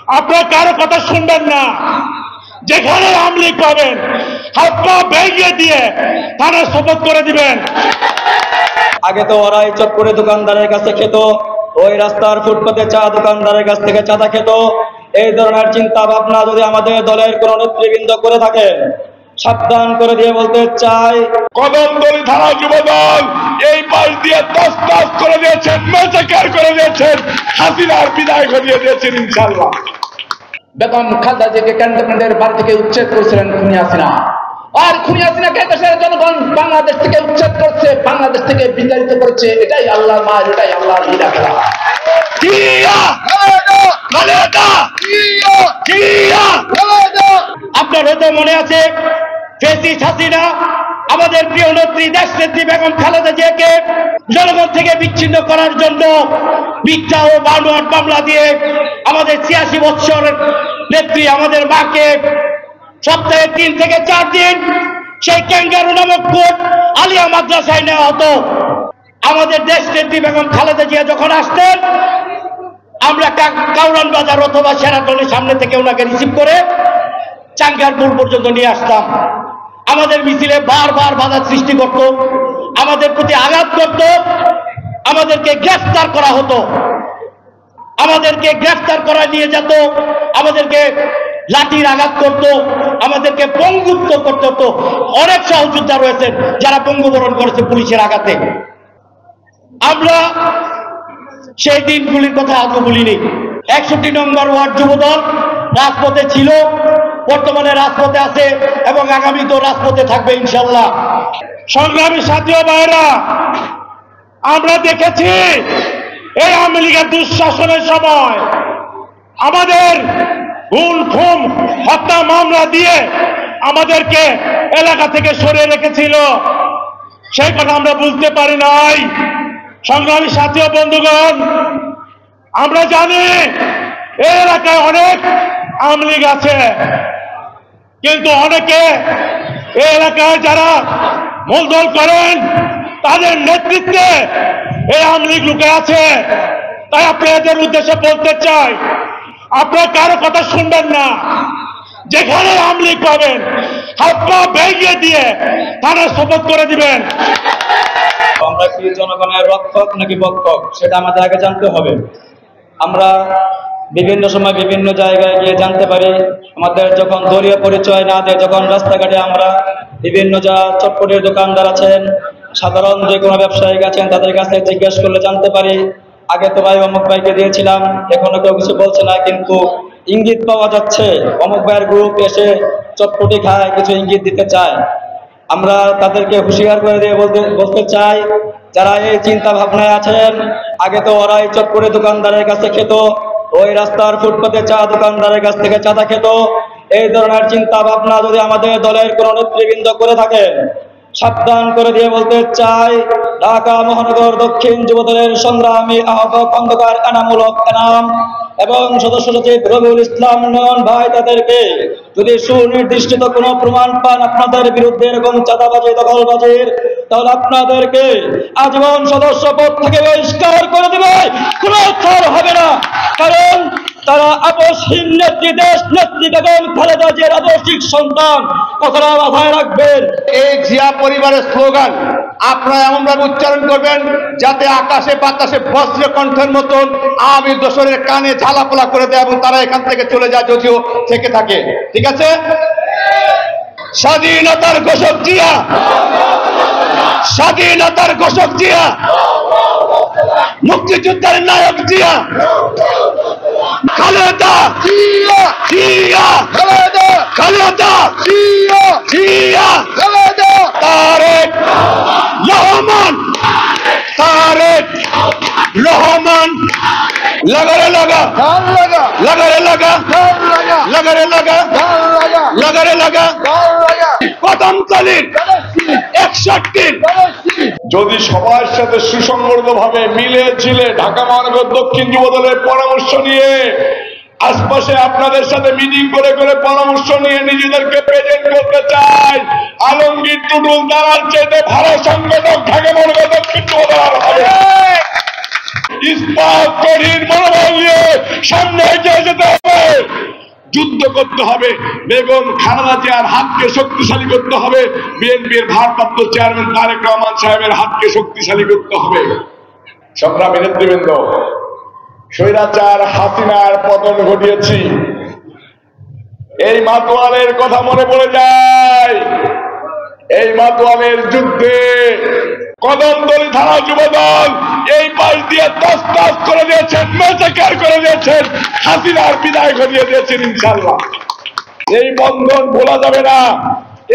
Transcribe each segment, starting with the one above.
আপনারা কারো কথা শুনবেন না। যেখানে আওয়ামী লীগ পাবেন হাত পা ভেঙে দিয়ে থানায় শপথ করে দিবেন। আগে তো ওরাই চটপটে দোকানদারের কাছে খেত, ওই রাস্তার ফুটপাতে চা দোকানদারের কাছ থেকে চাঁদা খেত। এই ধরনের চিন্তা ভাবনা যদি আমাদের দলের কোন নেতৃবৃন্দ করে থাকে, সাবধান করে দিয়ে বলতে চাই, কদমতলী থানা যুবদল এই পাশ দিয়ে তছনছ করে দিয়েছেন, মেসাকার করে দিয়েছেন, হাসিনার বিদায় ঘটিয়ে দিয়েছেন ইনশাআল্লাহ। বেগম খালেদা জিয়াকে ক্যান্টনমেন্টের বাড়ি থেকে উচ্ছেদ করেছিলেন খুনি হাসিনা, আর খুনি হাসিনাকে দেশের জনগণ বাংলাদেশ থেকে উচ্ছেদ করছে, বাংলাদেশ থেকে বিতাড়িত করছে। এটাই আল্লাহর মার, এটাই আল্লাহর লীলা খেলা। আপনার হয়তো মনে আছে ফ্যাসিস্ট হাসিনা আমাদের প্রিয় নেত্রী দেশনেত্রী বেগম খালেদা জিয়াকে জনগণ থেকে বিচ্ছিন্ন করার জন্য মিথ্যা ও বানোয়াট মামলা দিয়ে আমাদের ৮৬ বৎসরের নেত্রী আমাদের মাকে সপ্তাহে ৩ থেকে ৪ দিন সেই ক্যাঙ্গারু নামক কোর্ট আলিয়া মাদ্রাসায় নেওয়া হতো। আমাদের দেশনেত্রী বেগম খালেদা জিয়া যখন আসতেন, আমরা কাউরান বাজার অথবা শেরাটনের সামনে থেকে ওনাকে রিসিভ করে চাঙ্গারপুর পর্যন্ত নিয়ে আসতাম। আমাদের মিছিলে বারবার বাধা সৃষ্টি করত, আমাদের প্রতি আঘাত করত, আমাদেরকে গ্রেফতার করা হতো, আমাদেরকে গ্রেফতার করা নিয়ে যেত, আমাদেরকে লাঠির আঘাত করত, আমাদেরকে পঙ্গুত্ব করতে হতো। অনেক সহযোদ্ধা রয়েছেন যারা পঙ্গুবরণ করেছে পুলিশের আঘাতে। আমরা সেই দিনগুলির কথা আজও বলিনি। ৬১ নম্বর ওয়ার্ড যুবদল রাজপথে ছিল, বর্তমানে রাজপথে আছে এবং আগামী তো রাজপথে থাকবে ইনশাল্লাহ। সংগ্রামী সাথী ও ভাইরা, আমরা দেখেছি এই আওয়ামী লীগের দুঃশাসনের সময় আমাদের গুম খুন হত্যা মামলা দিয়ে আমাদেরকে এলাকা থেকে সরিয়ে রেখেছিল। সেই কথা আমরা বুঝতে পারি নাই। সংগ্রামী সাথী ও বন্ধুগণ, আমরা জানি এই এলাকায় অনেক আওয়ামী লীগ আছে, কিন্তু অনেকে এই এলাকায় যারা মূলদল করেন তাদের নেতৃত্বে এই আওয়ামী লীগ লুকে আছে। তাই আপনাদের উদ্দেশ্যে বলতে চাই, আপনারা কারো কথা শুনবেন না। যেখানে আওয়ামী লীগ পাবেন হাত পা ভেঙে দিয়ে থানায় শপথ করে দিবেন। আমরা কি জনগণের রক্ষক নাকি বক্ষক সেটা আমাদের আগে জানতে হবে। আমরা বিভিন্ন সময় বিভিন্ন জায়গায় গিয়ে জানতে পারি, আমাদের যখন দলীয় পরিচয় না দেয়, যখন রাস্তাঘাটে আমরা বিভিন্ন যা চটপটের দোকানদার আছেন, সাধারণ যে কোনো ব্যবসায়িক আছেন, তাদের কাছে জিজ্ঞেস করলে জানতে পারি আগে তো ভাই অমুক ভাইকে দিয়েছিলাম, এখনো কেউ কিছু বলছে না, কিন্তু ইঙ্গিত পাওয়া যাচ্ছে অমুক ভাইয়ের গ্রুপ এসে চটপটি খায়, কিছু ইঙ্গিত দিতে চায়। আমরা তাদেরকে হুঁশিয়ার করে দিয়ে বলতে চাই, যারা এই চিন্তা ভাবনায় আছেন, আগে তো ওরাই চটপটে দোকানদারের কাছে খেত, ওই রাস্তার ফুটপাতে চা দোকানদারের কাছ থেকে চাঁদা খেত। এই ধরনের চিন্তা ভাবনা যদি আমাদের দলের কোন নেতৃবৃন্দ করে থাকে, সাবধান করে দিয়ে বলতে চাই, ঢাকা মহানগর দক্ষিণ যুবদলের সংগ্রামী আহ্বায়ক খন্দকার এনামুল হক এনাম এবং সদস্য সচিব রবিউল ইসলাম নয়ন ভাই, তাদেরকে যদি সুনির্দিষ্ট কোনো প্রমাণ পান আপনাদের বিরুদ্ধে এরকম চাঁদাবাজি দখলবাজির, তাহলে আপনাদেরকে আজীবন সদস্য পদ থেকে বহিষ্কার করে দেবে, কোনো ছাড় হবে না। কারণ তারা আপসহীন নেত্রী, দেশ নেত্রী বেগম খালেদা জিয়ার আদর্শিক সন্তান, কথাটা মাথায় রাখবেন। এই জিয়া পরিবারের স্লোগান আপনারা এমনভাবে উচ্চারণ করবেন যাতে আকাশে বাতাসে বজ্র কণ্ঠের মতন আওয়ামী দোসরের কানে ঝালাপোলা করে দেয় এবং তারা এখান থেকে চলে যায় যদিও থেকে থাকে। ঠিক আছে? স্বাধীনতার ঘোষক জিয়া, স্বাধীনতার ঘোষক জিয়া, মুক্তিযুদ্ধের নায়ক জিয়া, খালেদা জিয়া, জিয়া খালেদা, খালেদা জিয়া, জিয়া খালেদা, তারেক রহমান, তারেক রহমান, লাগারে লাগা, লাগারে লাগা, লাগারে লাগা, লাগারে লাগা, কদমতলীর ৬১। যদি সবার সাথে সুসংগঠিত ভাবে মিলে ঝিলে ঢাকা মহানগর দক্ষিণ যুবদলের পরামর্শ নিয়ে আশপাশে আপনাদের সাথে মিটিং করে করে পরামর্শ নিয়ে নিজেদেরকে প্রেজেন্ট করতে চাই, আলমগীর টুটুল দাঁড়ার চাইতে ভালো সংগঠক ঢাকা মহানগর দক্ষিণ যুবদল হবে। ইস্পাত কঠিন মনোবল নিয়ে সামনে এগিয়ে যেতে হবে। করতে হবে, বেগম খালেদা জিয়ার হাতকে শক্তিশালী করতে হবে, বিএনপির ভারপ্রাপ্ত চেয়ারম্যান তারেক রহমান সাহেবের হাতকে শক্তিশালী করতে হবে। সংগ্রামী নেতৃবৃন্দ, স্বৈরাচার হাসিনার পতন ঘটিয়েছি, এই মাতোয়ারের কথা মনে পড়ে যায়। এই মাতোয়ারের যুদ্ধে কদমতলী থানা যুবদল এই পাশ দিয়ে তছনছ করে দিয়েছেন, মেসাকার করে দিয়েছেন, হাসিনার বিদায় ঘটিয়ে দিয়েছেন। ইনশাআল্লাহ এই বন্ধন ভোলা যাবে না,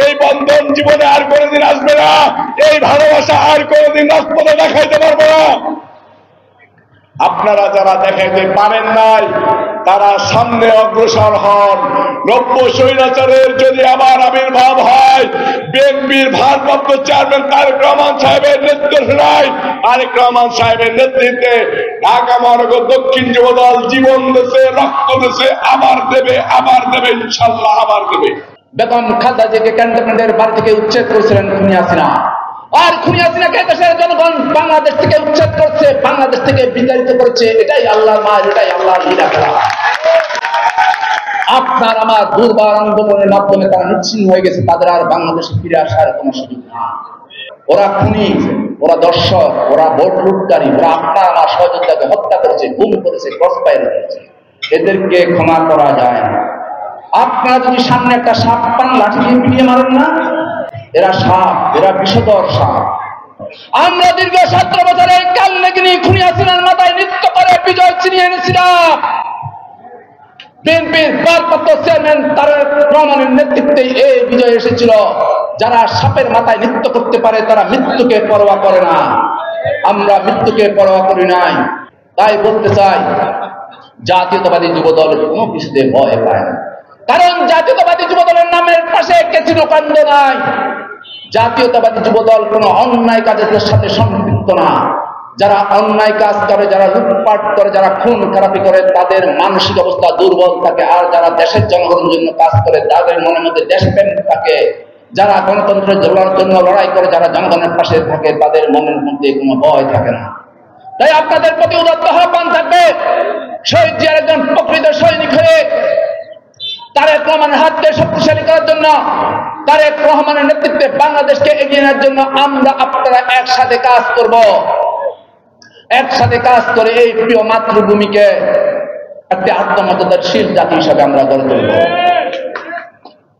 এই বন্ধন জীবনে আর কোনোদিন আসবে না, এই ভালোবাসা আর কোনোদিন রাজপথে দেখাইতে পারবো না। আপনারা যারা দেখাইতে পারেন নাই তারা সামনে অগ্রসর হন। নব্য স্বৈরাচারের যদি আবার আবির্ভাব হয়, বিএনপির ভারপ্রাপ্ত চেয়ারম্যান তারেক রহমান সাহেবের নির্দেশনায়, তারেক রহমান সাহেবের নেতৃত্বে ঢাকা মহানগর দক্ষিণ যুবদল জীবন দেশে, রক্ত দেশে আবার দেবে, আবার দেবে, ইনশাল্লাহ আবার দেবে। বেগম খালেদা জিয়াকে ক্যান্টনমেন্টের বাড়ি থেকে উচ্ছেদ করেছিলেন খুনি হাসিনা, আর খুনি হাসিনাকে দেশের জনগণ বাংলাদেশ থেকে উচ্ছেদ করছে, বাংলাদেশ থেকে বিতাড়িত করেছে। এটাই আল্লাহর মায়ের, এটাই আল্লাহর লীলা খেলা। আপনার আমার দুর্বার আন্দোলনের মাধ্যমে তারা নিচ্ছিন্ন হয়ে গেছে, তাদের আর বাংলাদেশে ফিরে আসার কোনো সুযোগ না। ওরা খুনি, ওরা দর্শক, ওরা ভোট লুটকারী, ওরা আপনার আমার সহযোদ্ধাকে হত্যা করেছে, গুম করেছে, ক্রসফায়ার করেছে। এদেরকে ক্ষমা করা যায় না। আপনারা যদি সামনে একটা সাপ পান, লাঠি দিয়ে পিটিয়ে মারেন না, এরা সাপ, এরা বিষধর সাপ। আমরা দীর্ঘ 17 বছরে কাল নেগিনি খুনি হাসিনার মাথায় নৃত্য করে বিজয় ছিনিয়ে এনেছিলাম। বিএনপির ভারপ্রাপ্ত চেয়ারম্যান তারেক রহমানের নেতৃত্বে এই বিজয় এসেছিল। যারা সাপের মাথায় নৃত্য করতে পারে তারা মৃত্যুকে পরোয়া করে না। আমরা মৃত্যুকে পরোয়া করি নাই। তাই বলতে চাই, জাতীয়তাবাদী যুবদল কোনো কিছুতে ভয় পায় না, কারণ জাতীয়তাবাদী যুবদলের নামের পাশে ক্যাসিনো কাণ্ড নাই। জাতীয়তাবাদী যুবদল কোনো অন্যায় কাজের সাথে সম্পৃক্ত না। যারা অন্যায় কাজ করে, যারা লুটপাট করে, যারা খুন খারাপি করে, তাদের মানসিক অবস্থা দুর্বল থাকে। আর যারা দেশের জনগণের জন্য কাজ করে, তাদের মনের মধ্যে দেশপ্রেম থাকে। যারা গণতন্ত্রের জন্য লড়াই করে, যারা জনগণের পাশে থাকে, তাদের মনের মধ্যে কোনো ভয় থাকে না। তাই আপনাদের প্রতি উদাত্ত আহ্বান থাকবে, শহীদ জিয়ার একজন প্রকৃত সৈনিক হয়ে তারেক রহমানের হাতকে শক্তিশালী করার জন্য, তারেক রহমানের নেতৃত্বে বাংলাদেশকে এগিয়ে নেওয়ার জন্য আমরা আপনারা একসাথে কাজ করব। একসাথে কাজ করে এই প্রিয় মাতৃভূমিকে একটি আত্মমর্যাদাশীল জাতি হিসাবে আমরা গড়ে তুলব।